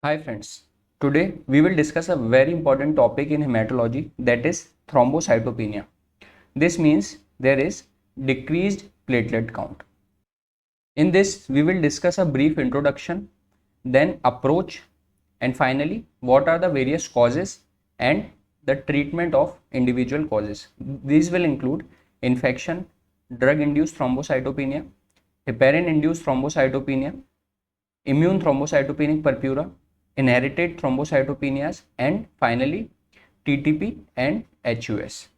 Hi friends, today we will discuss a very important topic in hematology, that is thrombocytopenia. This means there is decreased platelet count. In this we will discuss a brief introduction, then approach, and finally what are the various causes and the treatment of individual causes. These will include infection, drug-induced thrombocytopenia, heparin-induced thrombocytopenia, immune thrombocytopenic purpura, inherited thrombocytopenias, and finally TTP and HUS.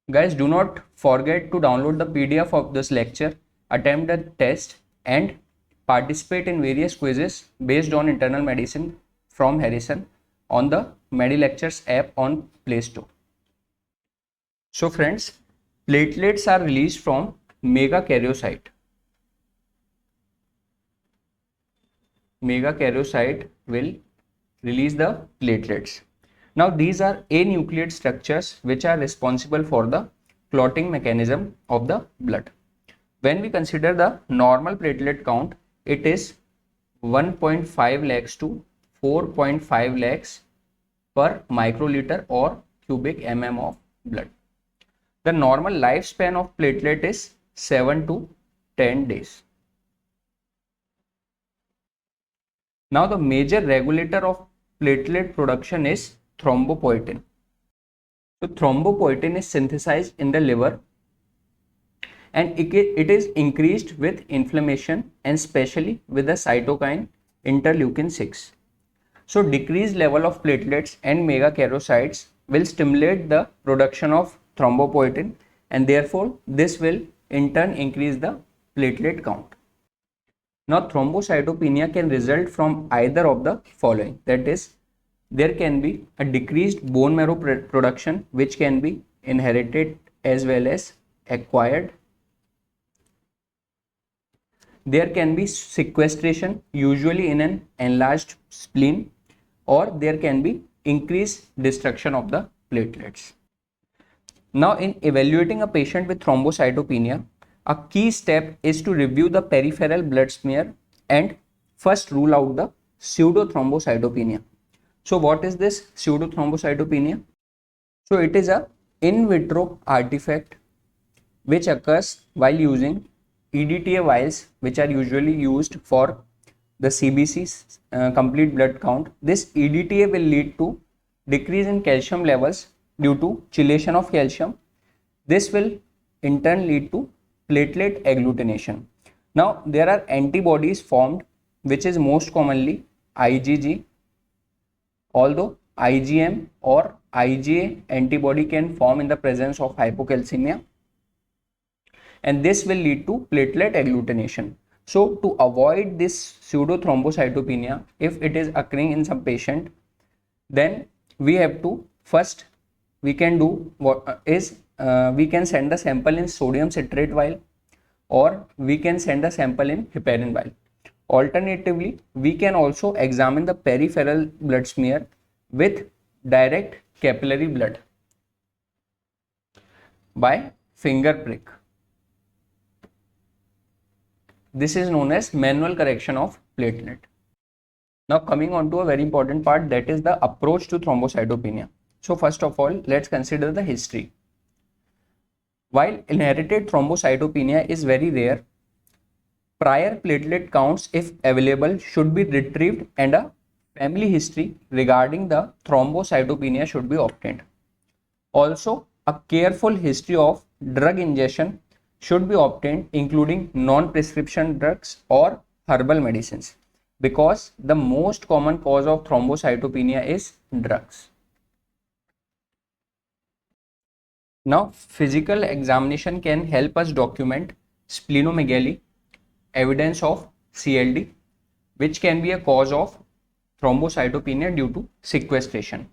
Guys, do not forget to download the PDF of this lecture, attempt the test, and participate in various quizzes based on internal medicine from Harrison on the MediLectures app on Play Store. So friends, platelets are released from megakaryocyte. Megakaryocyte will release the platelets. Now these are anucleate structures which are responsible for the clotting mechanism of the blood. When we consider the normal platelet count, it is 1.5 lakhs to 4.5 lakhs per microliter or cubic mm of blood. The normal lifespan of platelet is 7 to 10 days. Now the major regulator of platelet production is thrombopoietin. So thrombopoietin is synthesized in the liver and it is increased with inflammation and especially with the cytokine interleukin 6. So decreased level of platelets and megakaryocytes will stimulate the production of thrombopoietin, and therefore this will in turn increase the platelet count. Now thrombocytopenia can result from either of the following, that is, there can be a decreased bone marrow production which can be inherited as well as acquired. There can be sequestration, usually in an enlarged spleen, or there can be increased destruction of the platelets. Now in evaluating a patient with thrombocytopenia, a key step is to review the peripheral blood smear and first rule out the pseudothrombocytopenia. So what is this pseudothrombocytopenia? So it is a in vitro artifact which occurs while using EDTA vials, which are usually used for the CBC complete blood count. This EDTA will lead to decrease in calcium levels due to chelation of calcium. This will in turn lead to platelet agglutination. Now there are antibodies formed, which is most commonly IgG, although IgM or IgA antibody can form in the presence of hypocalcemia, and this will lead to platelet agglutination. So to avoid this pseudothrombocytopenia, if it is occurring in some patient, then we have to first we can do what is we can send the sample in sodium citrate vial, or we can send the sample in heparin vial. Alternatively, we can also examine the peripheral blood smear with direct capillary blood by finger prick. This is known as manual correction of platelet. Now coming on to a very important part, that is the approach to thrombocytopenia. So first of all, let's consider the history. While inherited thrombocytopenia is very rare, prior platelet counts, if available, should be retrieved and a family history regarding the thrombocytopenia should be obtained. Also, a careful history of drug ingestion should be obtained, including non-prescription drugs or herbal medicines, because the most common cause of thrombocytopenia is drugs. Now, physical examination can help us document splenomegaly, evidence of CLD, which can be a cause of thrombocytopenia due to sequestration.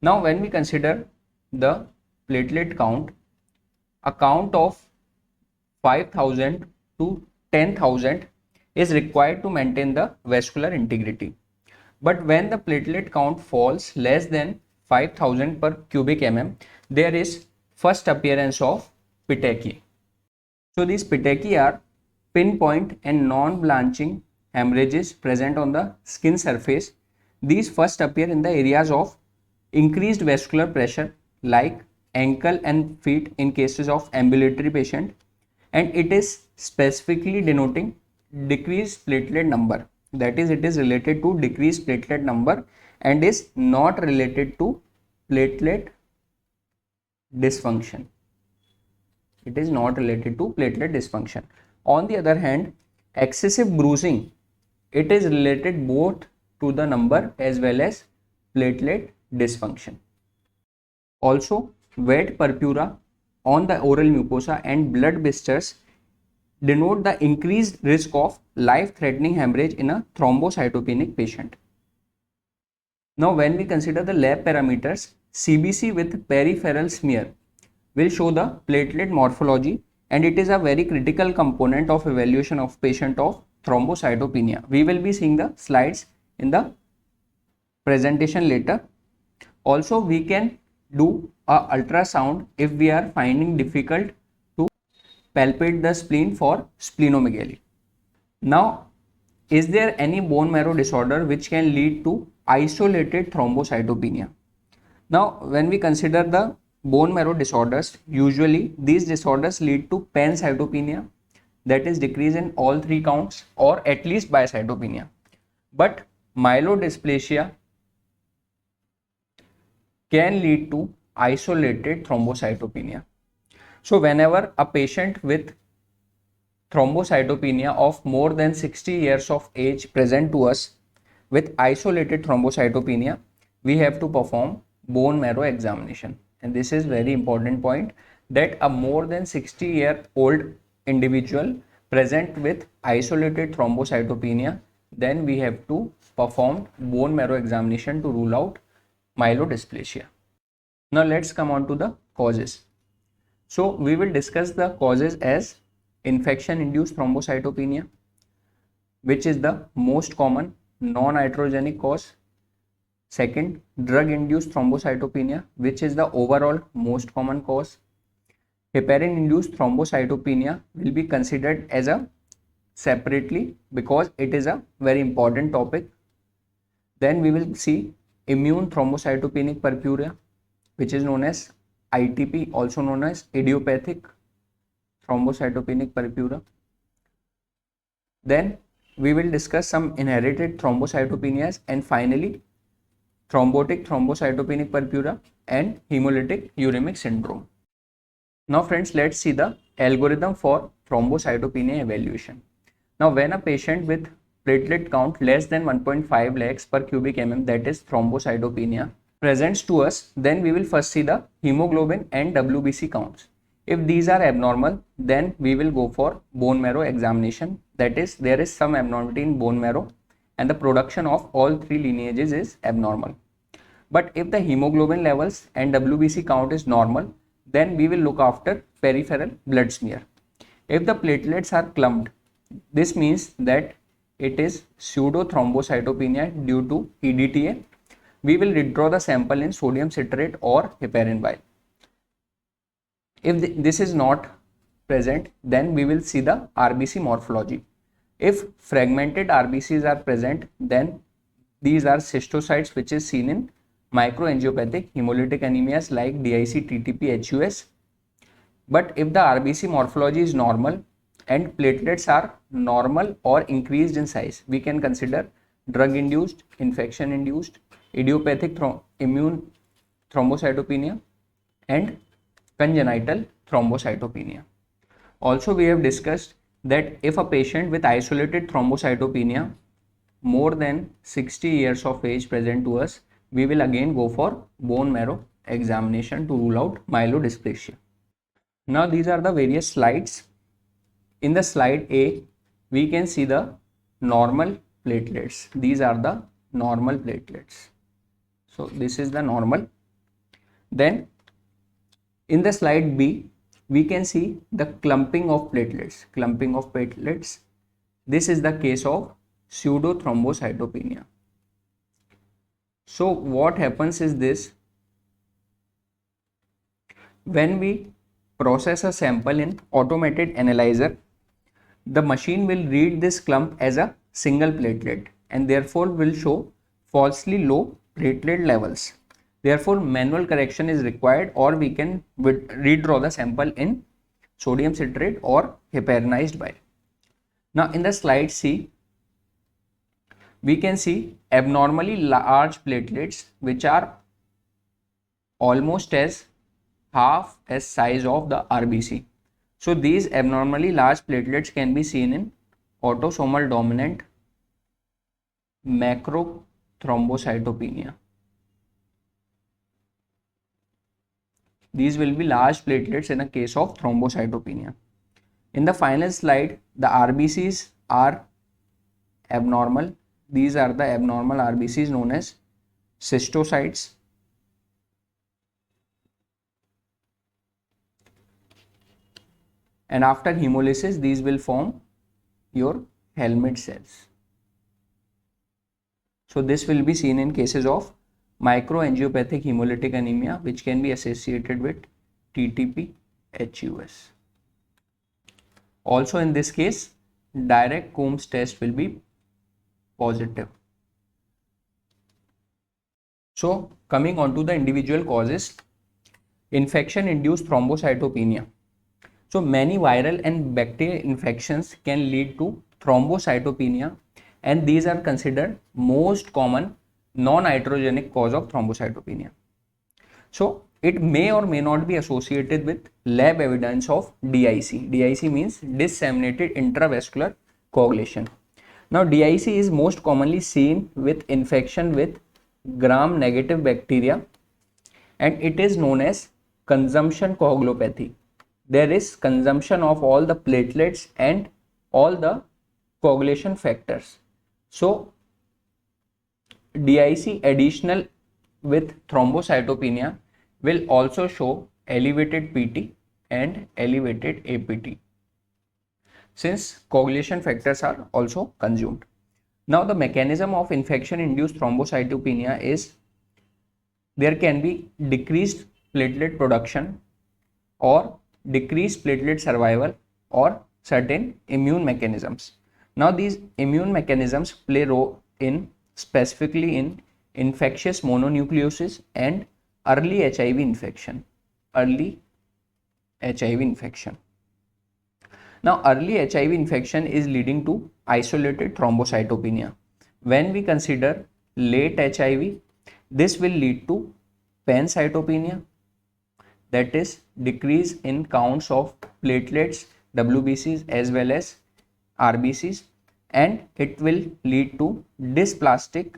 Now, when we consider the platelet count, a count of 5,000 to 10,000 is required to maintain the vascular integrity. But when the platelet count falls less than 5,000 per cubic mm, there is first appearance of petechiae. So these petechiae are pinpoint and non-blanching hemorrhages present on the skin surface. These first appear in the areas of increased vascular pressure like ankle and feet in cases of ambulatory patient, and it is specifically denoting decreased platelet number. That is, it is related to decreased platelet number and is not related to platelet dysfunction. It is not related to platelet dysfunction. On the other hand, excessive bruising, it is related both to the number as well as platelet dysfunction. Also, wet purpura on the oral mucosa and blood blisters denote the increased risk of life-threatening hemorrhage in a thrombocytopenic patient. Now, when we consider the lab parameters, CBC with peripheral smear will show the platelet morphology, and it is a very critical component of evaluation of patient of thrombocytopenia. We will be seeing the slides in the presentation later. Also, we can do a ultrasound if we are finding difficult to palpate the spleen for splenomegaly. Now, is there any bone marrow disorder which can lead to isolated thrombocytopenia? Now, when we consider the bone marrow disorders, usually these disorders lead to pancytopenia, that is decrease in all three counts, or at least bicytopenia. But myelodysplasia can lead to isolated thrombocytopenia. So whenever a patient with thrombocytopenia of more than 60 years of age present to us with isolated thrombocytopenia, we have to perform bone marrow examination. And this is very important point, that a more than 60-year-old individual present with isolated thrombocytopenia, then we have to perform bone marrow examination to rule out myelodysplasia. Now let's come on to the causes. So we will discuss the causes as infection-induced thrombocytopenia, which is the most common non-iatrogenic cause. Second, drug-induced thrombocytopenia, which is the overall most common cause. Heparin-induced thrombocytopenia will be considered as a separately because it is a very important topic. Then we will see immune thrombocytopenic purpura, which is known as ITP, also known as idiopathic thrombocytopenic purpura. Then we will discuss some inherited thrombocytopenias, and finally thrombotic thrombocytopenic purpura and hemolytic uremic syndrome. Now friends, let's see the algorithm for thrombocytopenia evaluation. Now when a patient with platelet count less than 1.5 lakhs per cubic mm, that is thrombocytopenia, presents to us, then we will first see the hemoglobin and WBC counts. If these are abnormal, then we will go for bone marrow examination. That is, there is some abnormality in bone marrow and the production of all three lineages is abnormal. But if the hemoglobin levels and WBC count is normal, then we will look after peripheral blood smear. If the platelets are clumped, this means that it is pseudo thrombocytopenia due to EDTA. We will withdraw the sample in sodium citrate or heparin vial. If this is not present, then we will see the RBC morphology. If fragmented RBCs are present, then these are cystocytes, which is seen in microangiopathic hemolytic anemias like DIC, TTP, HUS. But if the RBC morphology is normal and platelets are normal or increased in size, we can consider drug-induced, infection-induced, idiopathic immune thrombocytopenia and congenital thrombocytopenia. Also, we have discussed that if a patient with isolated thrombocytopenia more than 60 years of age present to us, we will again go for bone marrow examination to rule out myelodysplasia. Now these are the various slides. In the slide A, we can see the normal platelets. These are the normal platelets. So this is the normal. Then in the slide B, we can see the clumping of platelets. Clumping of platelets. This is the case of pseudo thrombocytopenia. So what happens is this: when we process a sample in automated analyzer, the machine will read this clump as a single platelet and therefore will show falsely low platelet levels. Therefore, manual correction is required, or we can redraw the sample in sodium citrate or heparinized bile. Now, in the slide C, we can see abnormally large platelets which are almost as half as size of the RBC. So these abnormally large platelets can be seen in autosomal dominant macrothrombocytopenia. These will be large platelets in a case of thrombocytopenia. In the final slide, the RBCs are abnormal. These are the abnormal RBCs known as cystocytes. And after hemolysis, these will form your helmet cells. So this will be seen in cases of microangiopathic hemolytic anemia, which can be associated with TTP-HUS. Also in this case, direct Coombs test will be positive. So coming on to the individual causes, infection-induced thrombocytopenia. So many viral and bacterial infections can lead to thrombocytopenia, and these are considered most common non-iatrogenic cause of thrombocytopenia. So it may or may not be associated with lab evidence of DIC. DIC means disseminated intravascular coagulation. Now DIC is most commonly seen with infection with gram-negative bacteria, and it is known as consumption coagulopathy. There is consumption of all the platelets and all the coagulation factors. So DIC additional with thrombocytopenia will also show elevated PT and elevated APT, since coagulation factors are also consumed. Now the mechanism of infection-induced thrombocytopenia is there can be decreased platelet production or decreased platelet survival or certain immune mechanisms. Now these immune mechanisms play role in specifically in infectious mononucleosis and early HIV infection. Early HIV infection. Now early HIV infection is leading to isolated thrombocytopenia. When we consider late HIV, this will lead to pancytopenia, that is decrease in counts of platelets, WBCs as well as RBCs, and it will lead to dysplastic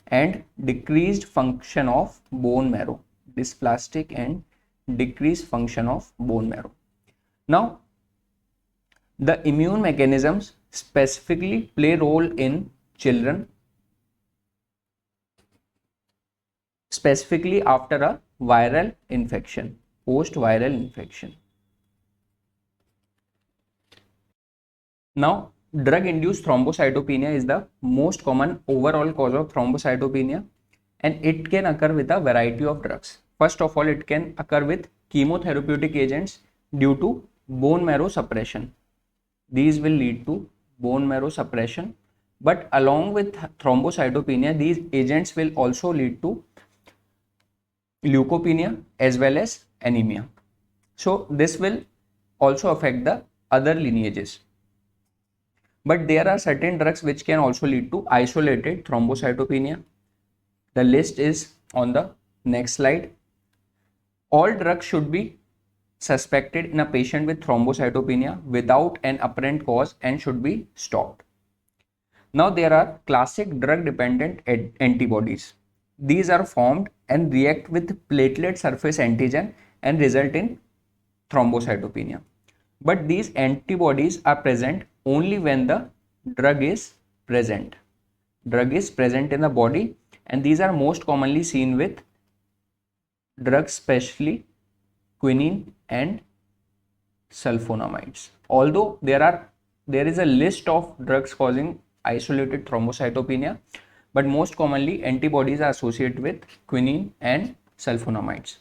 and decreased function of bone marrow. Dysplastic and decreased function of bone marrow. Now the immune mechanisms specifically play role in children, specifically after a viral infection, post-viral infection. Now, drug-induced thrombocytopenia is the most common overall cause of thrombocytopenia, and it can occur with a variety of drugs. First of all, it can occur with chemotherapeutic agents due to bone marrow suppression. These will lead to bone marrow suppression, but along with thrombocytopenia, these agents will also lead to leukopenia as well as anemia. So this will also affect the other lineages. But there are certain drugs which can also lead to isolated thrombocytopenia. The list is on the next slide. All drugs should be suspected in a patient with thrombocytopenia without an apparent cause and should be stopped. Now there are classic drug dependent antibodies. These are formed and react with platelet surface antigen and result in thrombocytopenia. But these antibodies are present only when the drug is present. Drug is present in the body, and these are most commonly seen with drugs, especially quinine and sulfonamides. Although there is a list of drugs causing isolated thrombocytopenia, but most commonly antibodies are associated with quinine and sulfonamides.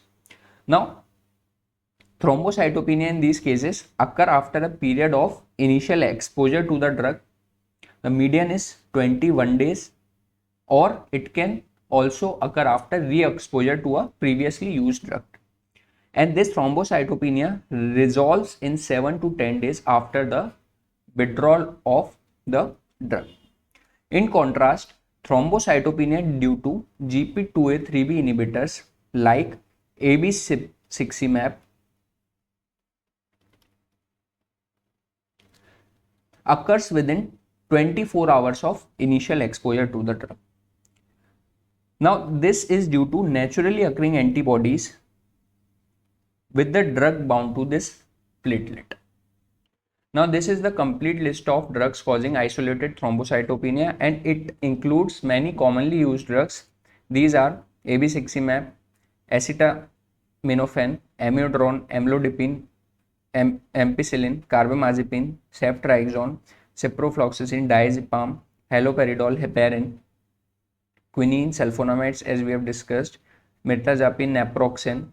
Now, thrombocytopenia in these cases occur after a period of initial exposure to the drug The median is 21 days, or it can also occur after re-exposure to a previously used drug. And this thrombocytopenia resolves in 7 to 10 days after the withdrawal of the drug. In contrast, thrombocytopenia due to GP2A3B inhibitors like abciximab occurs within 24 hours of initial exposure to the drug. Now, this is due to naturally occurring antibodies with the drug bound to this platelet. Now, this is the complete list of drugs causing isolated thrombocytopenia, and it includes many commonly used drugs. These are abciximab, acetaminophen, amiodarone, amlodipine, ampicillin, carbamazepine, ceftriaxone, ciprofloxacin, diazepam, haloperidol, heparin, quinine, sulfonamides as we have discussed, mirtazapine, naproxen,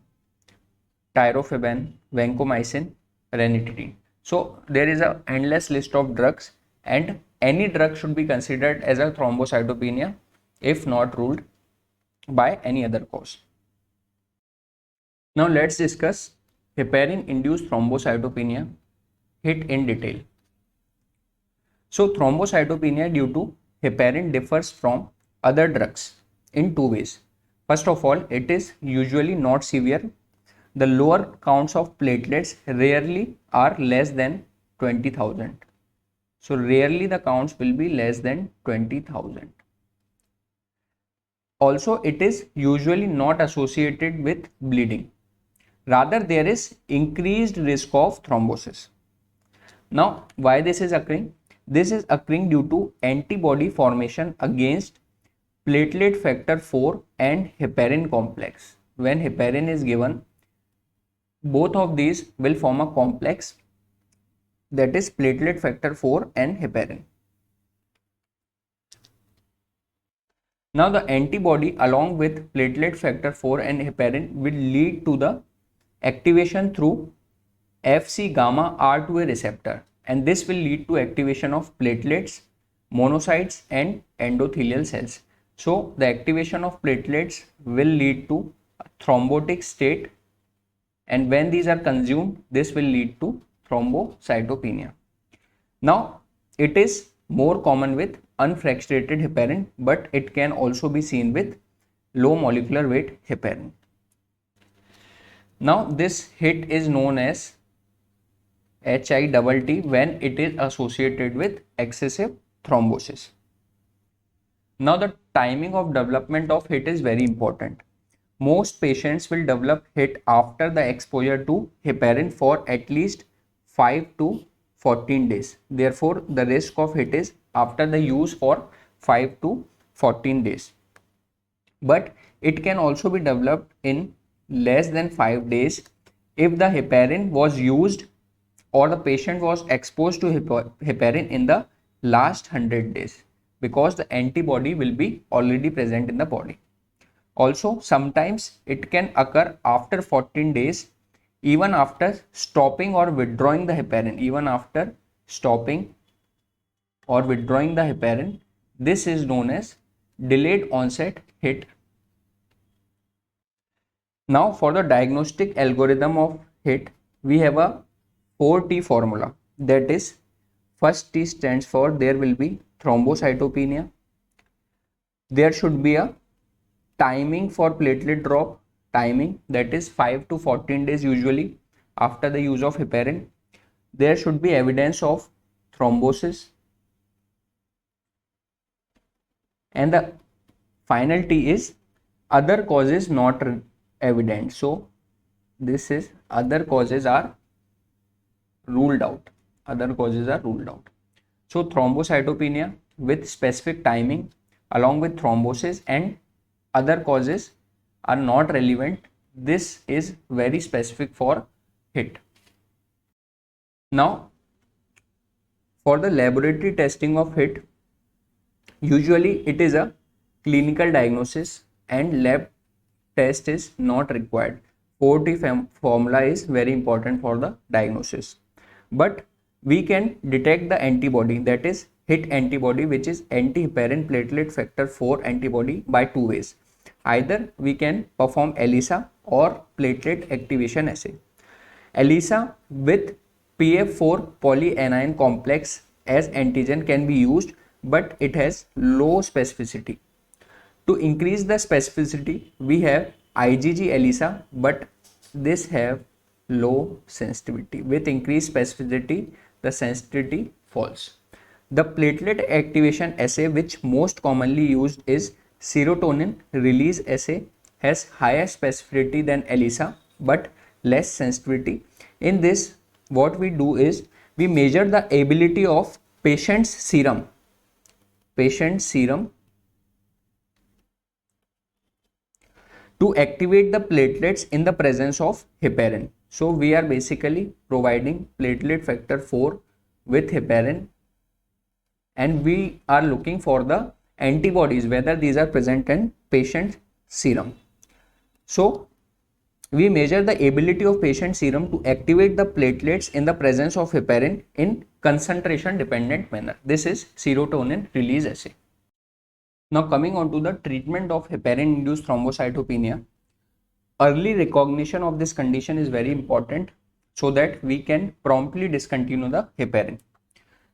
tirofiban, vancomycin, ranitidine. So there is an endless list of drugs, and any drug should be considered as a thrombocytopenia if not ruled by any other cause. Now let's discuss heparin-induced thrombocytopenia, HIT, in detail. So thrombocytopenia due to heparin differs from other drugs in two ways. First of all, it is usually not severe. The lower counts of platelets rarely are less than 20,000. So rarely the counts will be less than 20,000. Also, it is usually not associated with bleeding. Rather, there is increased risk of thrombosis. Now, why this is occurring? This is occurring due to antibody formation against platelet factor 4 and heparin complex. When heparin is given, both of these will form a complex, that is platelet factor 4 and heparin. Now the antibody along with platelet factor 4 and heparin will lead to the activation through Fc gamma R2A receptor, and this will lead to activation of platelets, monocytes and endothelial cells. So the activation of platelets will lead to a thrombotic state, and when these are consumed, this will lead to thrombocytopenia. Now, it is more common with unfractionated heparin, but it can also be seen with low molecular weight heparin. Now, this HIT is known as HIT when it is associated with excessive thrombosis. Now, the timing of development of HIT is very important. Most patients will develop HIT after the exposure to heparin for at least 5 to 14 days. Therefore, the risk of HIT is after the use for 5 to 14 days. But it can also be developed in less than 5 days if the heparin was used or the patient was exposed to heparin in the last 100 days, because the antibody will be already present in the body. Also, sometimes it can occur after 14 days, even after stopping or withdrawing the heparin. Even after stopping or withdrawing the heparin, this is known as delayed onset HIT. Now, for the diagnostic algorithm of HIT, we have a 4T formula. That is, first T stands for there will be thrombocytopenia. There should be a timing for platelet drop, timing, that is 5 to 14 days usually after the use of heparin. There should be evidence of thrombosis, and the final T is other causes not evident. So this is other causes are ruled out. Other causes are ruled out. So thrombocytopenia with specific timing along with thrombosis and other causes are not relevant. This is very specific for HIT. Now, for the laboratory testing of HIT, usually it is a clinical diagnosis and lab test is not required. 4T formula is very important for the diagnosis. But we can detect the antibody, that is hit antibody, which is anti-heparin platelet factor 4 antibody, by two ways. Either we can perform ELISA or platelet activation assay. ELISA with PF4 polyanion complex as antigen can be used, but it has low specificity. To increase the specificity, we have IgG ELISA, but this have low sensitivity. With increased specificity, the sensitivity falls. The platelet activation assay, which most commonly used is serotonin release assay, has higher specificity than ELISA but less sensitivity. In this, what we do is we measure the ability of patient's serum to activate the platelets in the presence of heparin. So we are basically providing platelet factor 4 with heparin, and we are looking for the antibodies, whether these are present in patient serum. So we measure the ability of patient serum to activate the platelets in the presence of heparin in concentration dependent manner. This is serotonin release assay. Now coming on to the treatment of heparin-induced thrombocytopenia. Early recognition of this condition is very important so that we can promptly discontinue the heparin.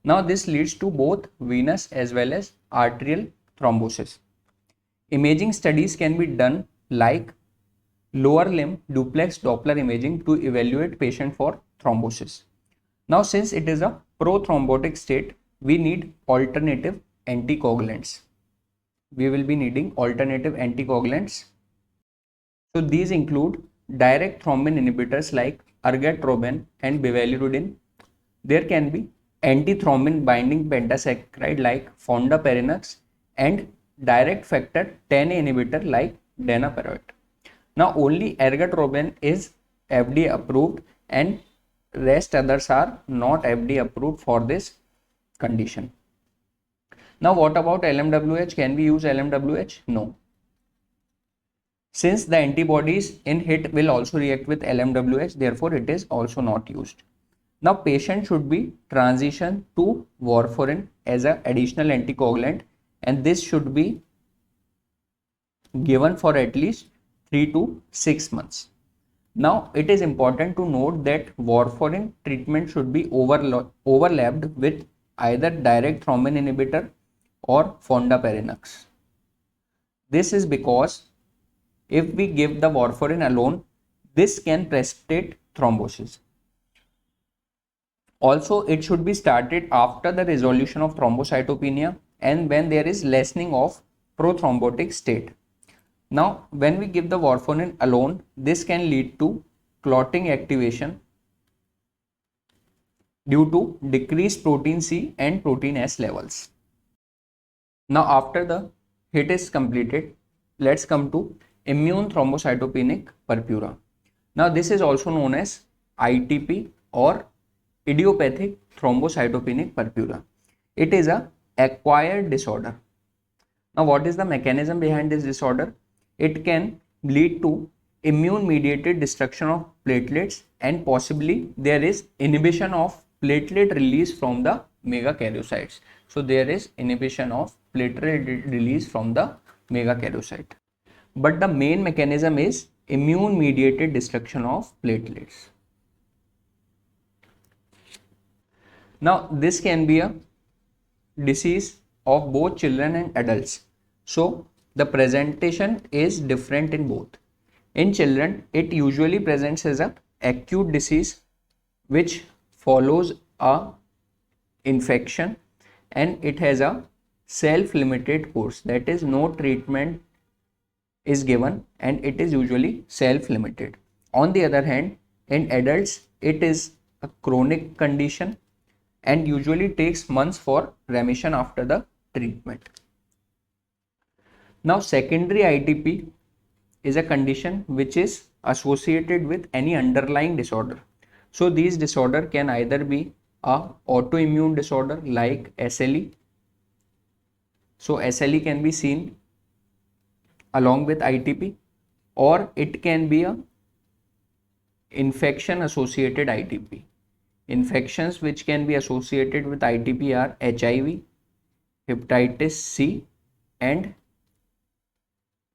Now this leads to both venous as well as arterial thrombosis. Imaging studies can be done like lower limb duplex Doppler imaging to evaluate patient for thrombosis. Now since it is a prothrombotic state, we need alternative anticoagulants. We will be needing alternative anticoagulants. So these include direct thrombin inhibitors like ergotamine and bivalirudin. There can be antithrombin binding pentasaccharide like fondaparinux and direct factor 10A inhibitor like danaparoid. Now only ergotamine is FDA approved and rest others are not FDA approved for this condition. Now what about LMWH? Can we use LMWH? No. Since the antibodies in HIT will also react with LMWH, therefore it is also not used. Now patient should be transitioned to warfarin as an additional anticoagulant, and this should be given for at least 3 to 6 months. Now it is important to note that warfarin treatment should be overlapped with either direct thrombin inhibitor or fondaparinux. This is because if we give the warfarin alone, this can precipitate thrombosis. Also, it should be started after the resolution of thrombocytopenia and when there is lessening of prothrombotic state. Now, when we give the warfarin alone, this can lead to clotting activation due to decreased protein C and protein S levels. Now, after the HIT is completed, let's come to immune thrombocytopenic purpura. Now, this is also known as ITP or idiopathic thrombocytopenic purpura. It is a acquired disorder. Now, what is the mechanism behind this disorder? It can lead to immune mediated destruction of platelets, and possibly there is inhibition of platelet release from the megakaryocytes. So there is inhibition of platelet release from the megakaryocyte. But the main mechanism is immune mediated destruction of platelets. Now this can be a disease of both children and adults. So the presentation is different in both. In children, it usually presents as an acute disease which follows a infection, and it has a self-limited course, that is no treatment is given and it is usually self-limited. On the other hand, in adults, it is a chronic condition and usually takes months for remission after the treatment. Now, secondary ITP is a condition which is associated with any underlying disorder. So these disorder can either be a autoimmune disorder like SLE. So SLE can be seen along with ITP, or it can be a infection associated ITP. Infections which can be associated with ITP are HIV, hepatitis C, and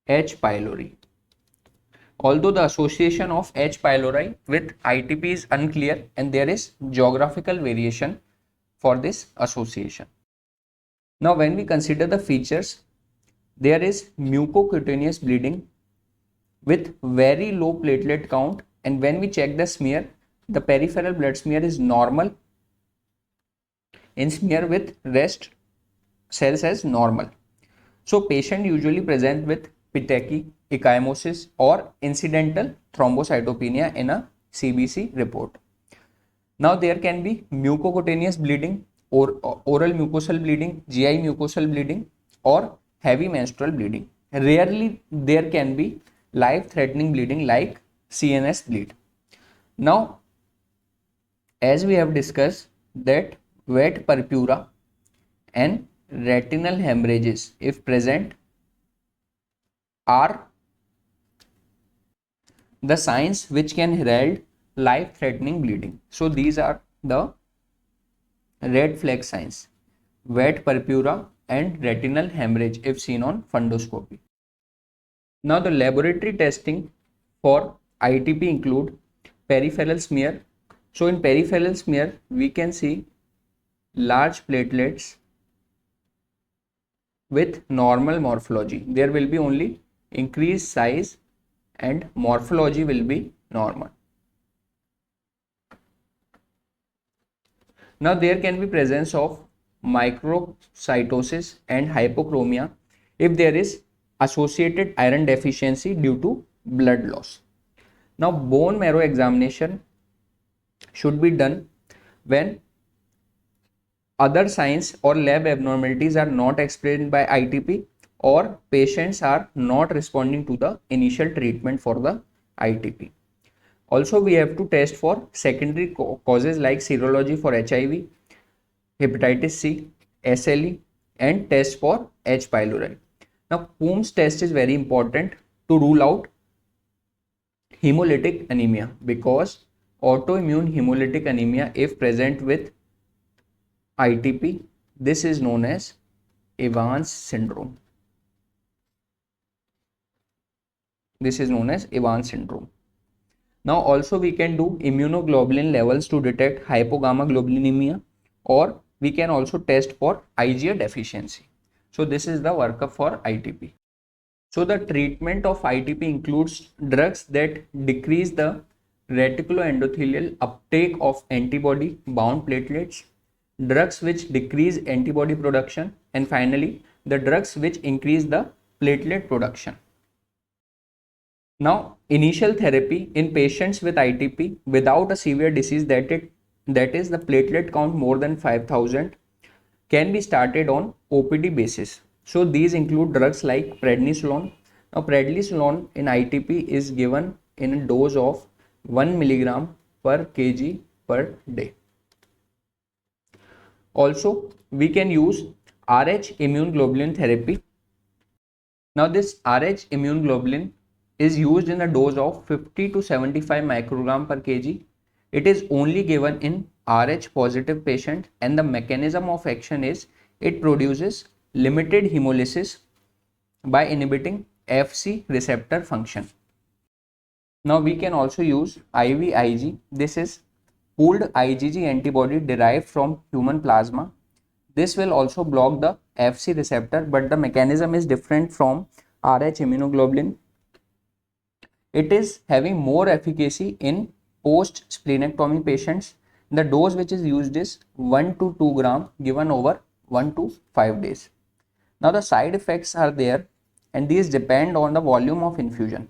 H. pylori. Although the association of H. pylori with ITP is unclear and there is geographical variation for this association. Now, when we consider the features, there is mucocutaneous bleeding with very low platelet count, and when we check the smear, the peripheral blood smear is normal in smear with rest cells as normal. So patient usually present with petechiae, ecchymosis or incidental thrombocytopenia in a CBC report. Now there can be mucocutaneous bleeding or oral mucosal bleeding, GI mucosal bleeding or heavy menstrual bleeding. Rarely there can be life-threatening bleeding like CNS bleed. Now, as we have discussed that wet purpura and retinal hemorrhages, if present, are the signs which can herald life-threatening bleeding. So these are the red flag signs: wet purpura and retinal hemorrhage if seen on fundoscopy. Now the laboratory testing for ITP include peripheral smear. So in peripheral smear we can see large platelets with normal morphology. There will be only increased size and morphology will be normal. Now there can be presence of microcytosis and hypochromia if there is associated iron deficiency due to blood loss. Now bone marrow examination should be done when other signs or lab abnormalities are not explained by ITP or patients are not responding to the initial treatment for the ITP. Also, we have to test for secondary causes like serology for HIV, hepatitis C, SLE, and test for H. pylori. Now, Coombs test is very important to rule out hemolytic anemia, because autoimmune hemolytic anemia, if present with ITP, this is known as Evans syndrome. This is known as Evans syndrome. Now also we can do immunoglobulin levels to detect hypogammaglobulinemia, or we can also test for IgA deficiency. So this is the workup for ITP. So the treatment of ITP includes drugs that decrease the reticuloendothelial uptake of antibody bound platelets, drugs which decrease antibody production, and finally the drugs which increase the platelet production. Now, initial therapy in patients with ITP without a severe disease that is the platelet count more than 5,000 can be started on OPD basis. So these include drugs like prednisolone. Now prednisolone in ITP is given in a dose of 1 milligram per kg per day. Also, we can use Rh immune globulin therapy. Now this Rh immune globulin is used in a dose of 50 to 75 microgram per kg. It is only given in Rh positive patient, and the mechanism of action is it produces limited hemolysis by inhibiting Fc receptor function. Now we can also use IVIG. This is pooled IgG antibody derived from human plasma. This will also block the Fc receptor, but the mechanism is different from Rh immunoglobulin. It is having more efficacy in post splenectomy patients. The dose which is used is 1 to 2 gram given over 1 to 5 days. Now the side effects are there, and these depend on the volume of infusion.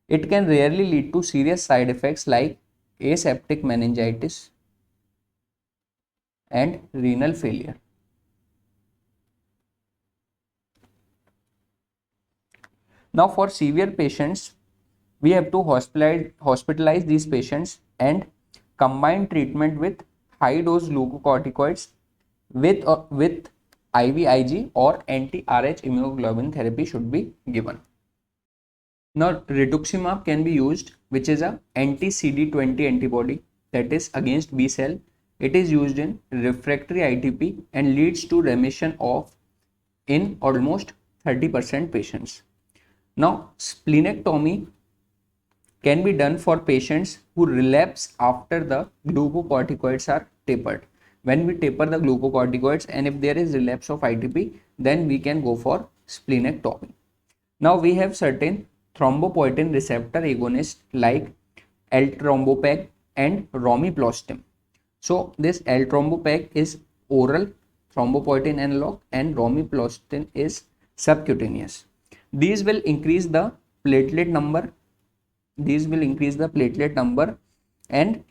It can rarely lead to serious side effects like aseptic meningitis and renal failure. Now for severe patients, we have to hospitalize these patients, and combine treatment with high dose glucocorticoids with IVIG or anti-Rh immunoglobulin therapy should be given. Now rituximab can be used, which is a anti-CD20 antibody that is against B cell. It is used in refractory ITP and leads to remission of in almost 30% patients. Now, splenectomy can be done for patients who relapse after the glucocorticoids are tapered. When we taper the glucocorticoids and if there is relapse of ITP, then we can go for splenectomy. Now we have certain thrombopoietin receptor agonists like L-trombopag and romiplostim. So this L-trombopag is oral thrombopoietin analog and romiplostim is subcutaneous. These will increase the platelet number. And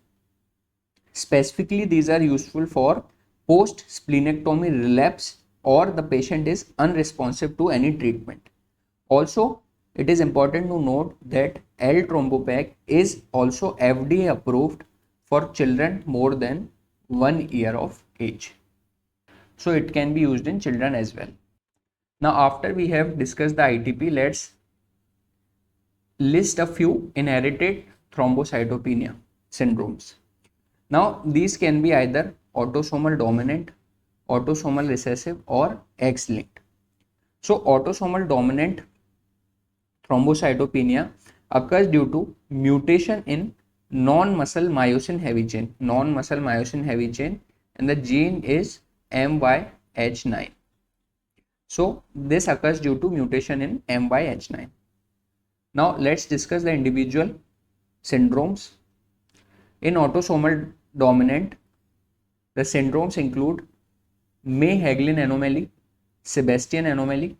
specifically these are useful for post splenectomy relapse or the patient is unresponsive to any treatment. Also, it is important to note that L-trombopag is also FDA approved for children more than 1 year of age. So it can be used in children as well. Now after we have discussed the ITP, let's list a few inherited thrombocytopenia syndromes. Now these can be either autosomal dominant, autosomal recessive or X-linked. So autosomal dominant thrombocytopenia occurs due to mutation in non-muscle myosin heavy chain, and the gene is MYH9. So this occurs due to mutation in MYH9. Now let's discuss the individual syndromes. In autosomal dominant, the syndromes include May-Hagelin anomaly, Sebastian anomaly,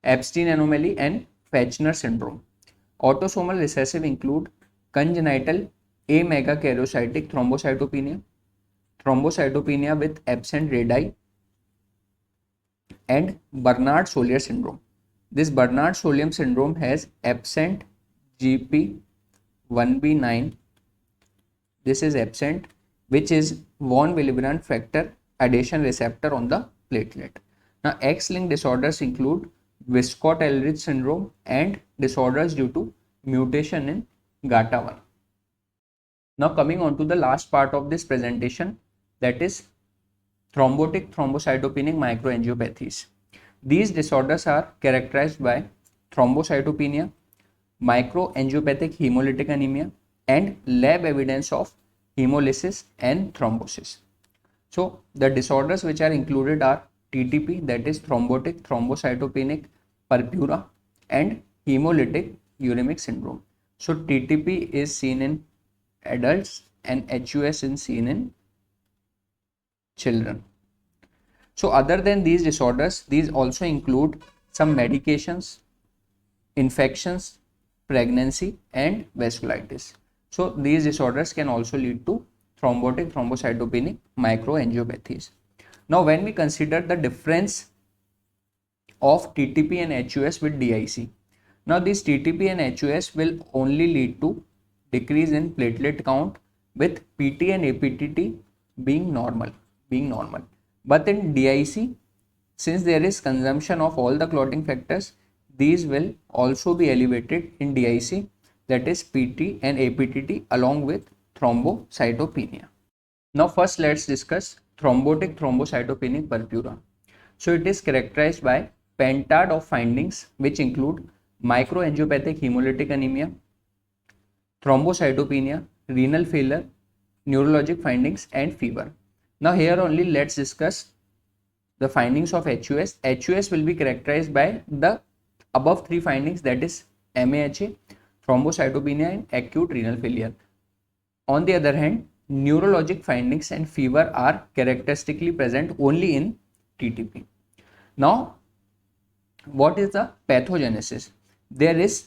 Epstein anomaly and Fechner syndrome. Autosomal recessive include congenital amegakaryocytic thrombocytopenia, thrombocytopenia with absent radii, and Bernard-Solier syndrome. This Bernard-Solier syndrome has absent GP1B9. This is absent, which is von Willebrand factor adhesion receptor on the platelet. Now, X-linked disorders include Wiskott-Ehlers syndrome and disorders due to mutation in GATA1. Now, coming on to the last part of this presentation, that is thrombotic thrombocytopenic microangiopathies. These disorders are characterized by thrombocytopenia, microangiopathic hemolytic anemia, and lab evidence of hemolysis and thrombosis. So the disorders which are included are TTP, that is thrombotic thrombocytopenic purpura, and hemolytic uremic syndrome. So TTP is seen in adults and HUS is seen in children. So other than these disorders, these also include some medications, infections, pregnancy and vasculitis. So these disorders can also lead to thrombotic thrombocytopenic microangiopathies. Now when we consider the difference of TTP and HUS with DIC, now this TTP and HUS will only lead to decrease in platelet count with PT and APTT being normal. But in DIC, since there is consumption of all the clotting factors, these will also be elevated in DIC, that is PT and APTT along with thrombocytopenia. Now first let's discuss thrombotic thrombocytopenic purpura. So it is characterized by pentad of findings which include microangiopathic hemolytic anemia, thrombocytopenia, renal failure, neurologic findings and fever. Now here only let's discuss the findings of HUS. HUS will be characterized by the above three findings, that is MAHA, thrombocytopenia and acute renal failure. On the other hand, neurologic findings and fever are characteristically present only in TTP. Now, what is the pathogenesis? There is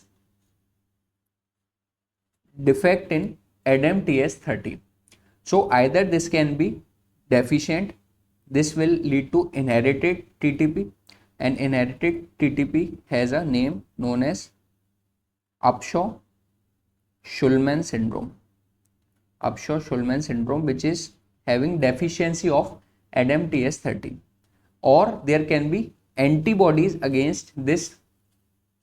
defect in ADAMTS30. So either this can be deficient, this will lead to inherited TTP, and inherited TTP has a name known as Upshaw-Schulman syndrome. Upshaw-Schulman syndrome, which is having deficiency of ADAMTS30, or there can be antibodies against this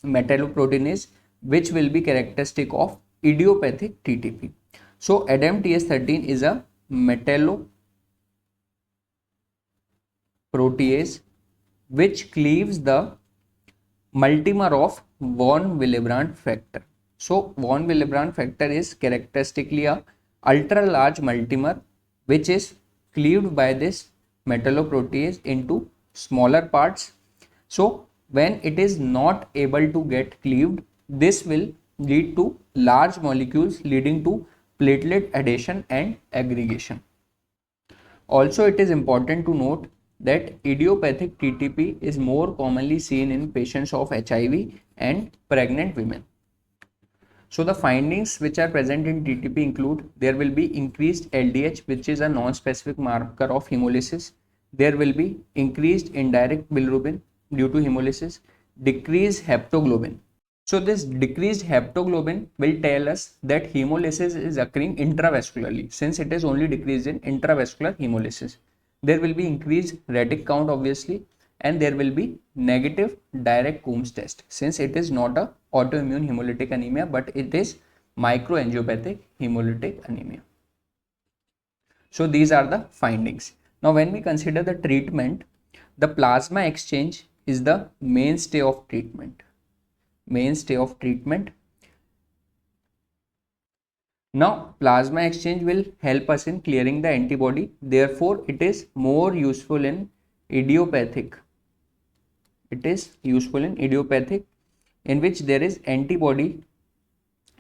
metalloproteinase which will be characteristic of idiopathic TTP. So ADAMTS13 is a metalloprotease which cleaves the multimer of von Willebrand factor. So von Willebrand factor is characteristically a ultra large multimer which is cleaved by this metalloprotease into smaller parts. So when it is not able to get cleaved, this will lead to large molecules leading to platelet adhesion and aggregation. Also, it is important to note that idiopathic TTP is more commonly seen in patients of HIV and pregnant women. So the findings which are present in TTP include there will be increased LDH, which is a non-specific marker of hemolysis. There will be increased indirect bilirubin due to hemolysis, decreased haptoglobin. So this decreased haptoglobin will tell us that hemolysis is occurring intravascularly, since it is only decreased in intravascular hemolysis. There will be increased retic count obviously, and there will be negative direct Coombs test, since it is not a autoimmune hemolytic anemia but it is microangiopathic hemolytic anemia. So these are the findings. Now when we consider the treatment, the plasma exchange is the mainstay of treatment. Now plasma exchange will help us in clearing the antibody, therefore it is more useful in idiopathic. In which there is antibody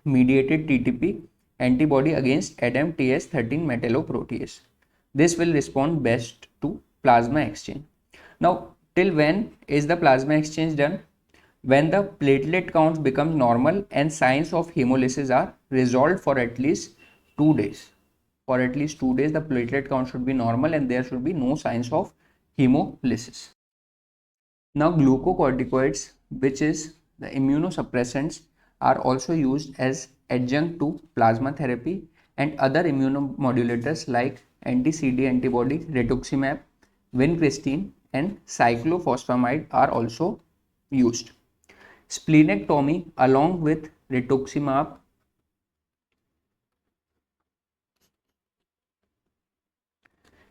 mediated TTP, antibody against ADAMTS13 metalloprotease. This will respond best to plasma exchange. Now till when is the plasma exchange done? When the platelet counts become normal and signs of hemolysis are resolved for at least 2 days. For at least 2 days the platelet count should be normal and there should be no signs of hemolysis. Now glucocorticoids, which is the immunosuppressants, are also used as adjunct to plasma therapy, and other immunomodulators like anti-CD antibody rituximab, vincristine and cyclophosphamide are also used. Splenectomy along with rituximab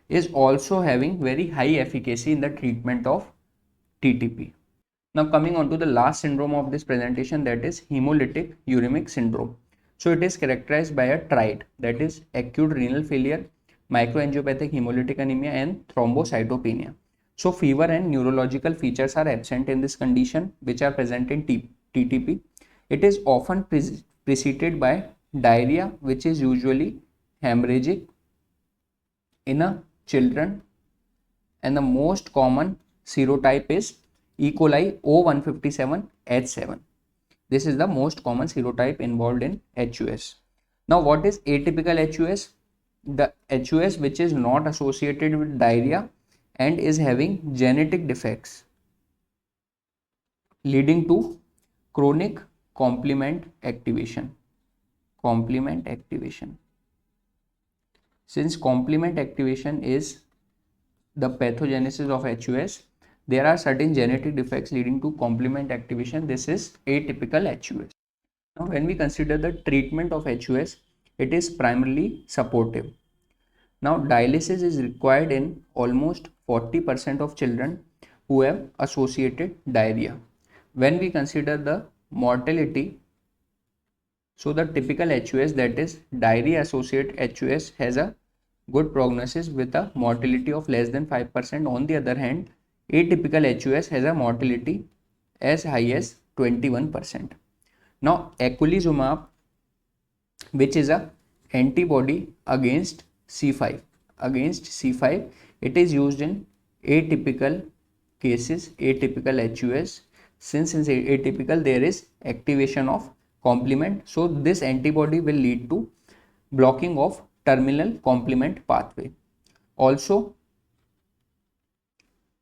is also having very high efficacy in the treatment of TTP. Now coming on to the last syndrome of this presentation, that is hemolytic uremic syndrome. So it is characterized by a triad, that is acute renal failure, microangiopathic hemolytic anemia and thrombocytopenia. So fever and neurological features are absent in this condition which are present in TTP. It is often preceded by diarrhea which is usually hemorrhagic in a children, and the most common serotype is E. coli O157H7. This is the most common serotype involved in HUS. Now what is atypical HUS? The HUS which is not associated with diarrhea and is having genetic defects leading to chronic complement activation. Since complement activation is the pathogenesis of HUS, there are certain genetic defects leading to complement activation. This is atypical HUS. Now when we consider the treatment of HUS, it is primarily supportive. Now dialysis is required in almost 40% of children who have associated diarrhea. When we consider the mortality, so the typical HUS, that is diarrhea associated HUS, has a good prognosis with a mortality of less than 5%. On the other hand, atypical HUS has a mortality as high as 21%. Now eculizumab, which is a antibody against C5, it is used in atypical cases, atypical HUS. Since in atypical there is activation of complement, so this antibody will lead to blocking of terminal complement pathway. Also,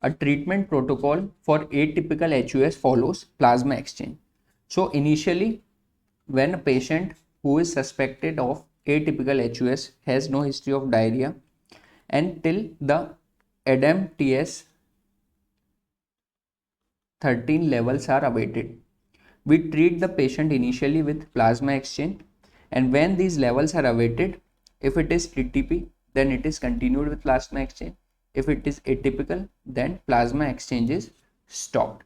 a treatment protocol for atypical HUS follows plasma exchange. So initially, when a patient who is suspected of atypical HUS has no history of diarrhea until the ADAMTS13 levels are abated, we treat the patient initially with plasma exchange, and when these levels are abated, if it is TTP, then it is continued with plasma exchange. If it is atypical, then plasma exchange is stopped.